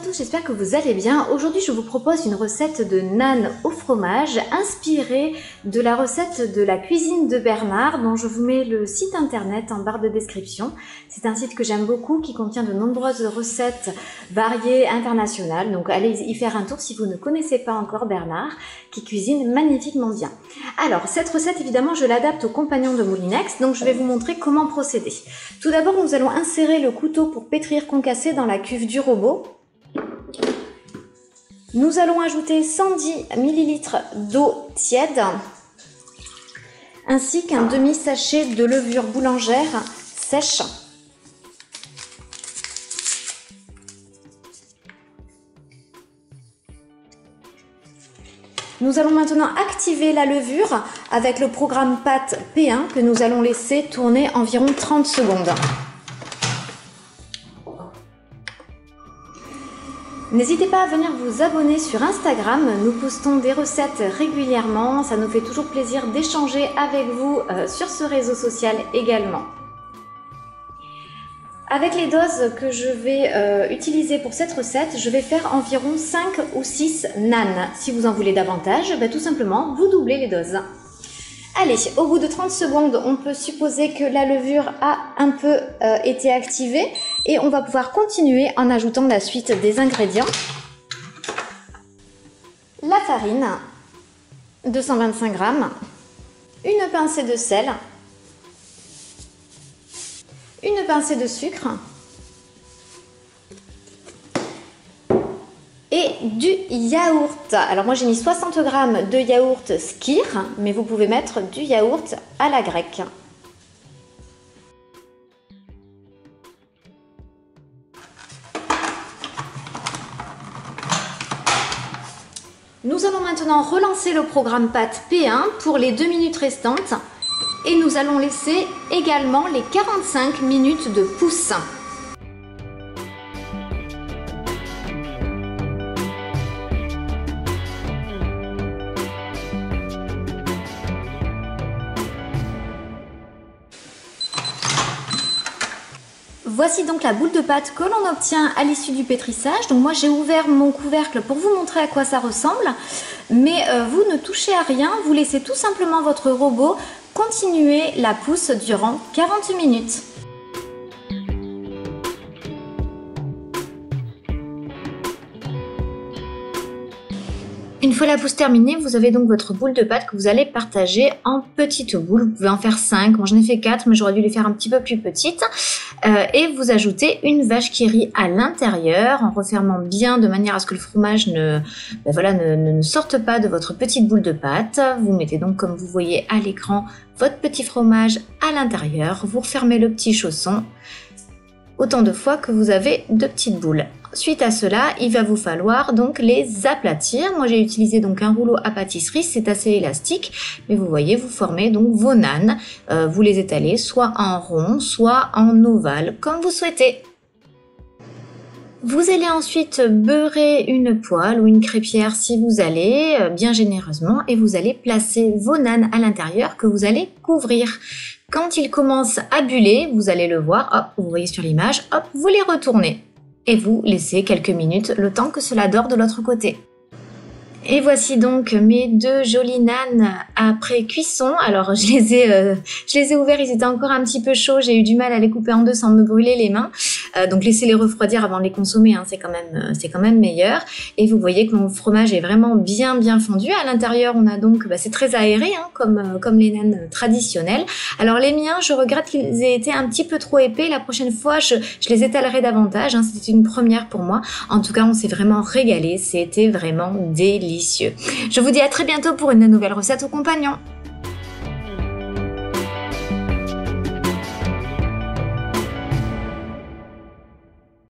tous, j'espère que vous allez bien. Aujourd'hui, je vous propose une recette de nan au fromage inspirée de la recette de la cuisine de Bernard dont je vous mets le site internet en barre de description. C'est un site que j'aime beaucoup qui contient de nombreuses recettes variées internationales. Donc allez y faire un tour si vous ne connaissez pas encore Bernard qui cuisine magnifiquement bien. Alors cette recette évidemment je l'adapte aux compagnons de Moulinex, donc je vais vous montrer comment procéder. Tout d'abord nous allons insérer le couteau pour pétrir concassé dans la cuve du robot. Nous allons ajouter 110 ml d'eau tiède ainsi qu'un demi-sachet de levure boulangère sèche. Nous allons maintenant activer la levure avec le programme pâte P1 que nous allons laisser tourner environ 30 secondes. N'hésitez pas à venir vous abonner sur Instagram, nous postons des recettes régulièrement, ça nous fait toujours plaisir d'échanger avec vous sur ce réseau social également. Avec les doses que je vais utiliser pour cette recette, je vais faire environ 5 ou 6 nan. Si vous en voulez davantage, tout simplement, vous doublez les doses. Allez, au bout de 30 secondes, on peut supposer que la levure a un peu été activée et on va pouvoir continuer en ajoutant la suite des ingrédients. La farine, 225 g, une pincée de sel, une pincée de sucre et du yaourt. Alors moi j'ai mis 60 g de yaourt Skyr, mais vous pouvez mettre du yaourt à la grecque. Nous allons maintenant relancer le programme pâte P1 pour les 2 minutes restantes. Et nous allons laisser également les 45 minutes de pousse. Voici donc la boule de pâte que l'on obtient à l'issue du pétrissage. Donc moi j'ai ouvert mon couvercle pour vous montrer à quoi ça ressemble. Mais vous ne touchez à rien, vous laissez tout simplement votre robot continuer la pousse durant 40 minutes. Une fois la pousse terminée, vous avez donc votre boule de pâte que vous allez partager en petites boules. Vous pouvez en faire 5, moi j'en ai fait 4, mais j'aurais dû les faire un petit peu plus petites. Et vous ajoutez une vache qui rit à l'intérieur en refermant bien de manière à ce que le fromage ne sorte pas de votre petite boule de pâte. Vous mettez donc, comme vous voyez à l'écran, votre petit fromage à l'intérieur. Vous refermez le petit chausson autant de fois que vous avez de petites boules. Suite à cela, il va vous falloir donc les aplatir. Moi j'ai utilisé donc un rouleau à pâtisserie, c'est assez élastique, mais vous voyez, vous formez donc vos nanes. Vous les étalez soit en rond, soit en ovale, comme vous souhaitez. Vous allez ensuite beurrer une poêle ou une crêpière si vous allez, bien généreusement, et vous allez placer vos nanes à l'intérieur que vous allez couvrir. Quand ils commencent à buller, vous allez le voir, hop, vous voyez sur l'image, hop, vous les retournez. Et vous laissez quelques minutes le temps que cela dore de l'autre côté. Et voici donc mes deux jolies nanes après cuisson. Alors je les ai ouverts, ils étaient encore un petit peu chauds, j'ai eu du mal à les couper en deux sans me brûler les mains. Donc laissez-les refroidir avant de les consommer, hein, c'est quand même meilleur. Et vous voyez que mon fromage est vraiment bien fondu. À l'intérieur on a donc, c'est très aéré hein, comme les nanes traditionnelles. Alors les miens, je regrette qu'ils aient été un petit peu trop épais. La prochaine fois je les étalerai davantage, hein, c'était une première pour moi. En tout cas on s'est vraiment régalé, c'était vraiment délicieux. Je vous dis à très bientôt pour une nouvelle recette aux compagnons.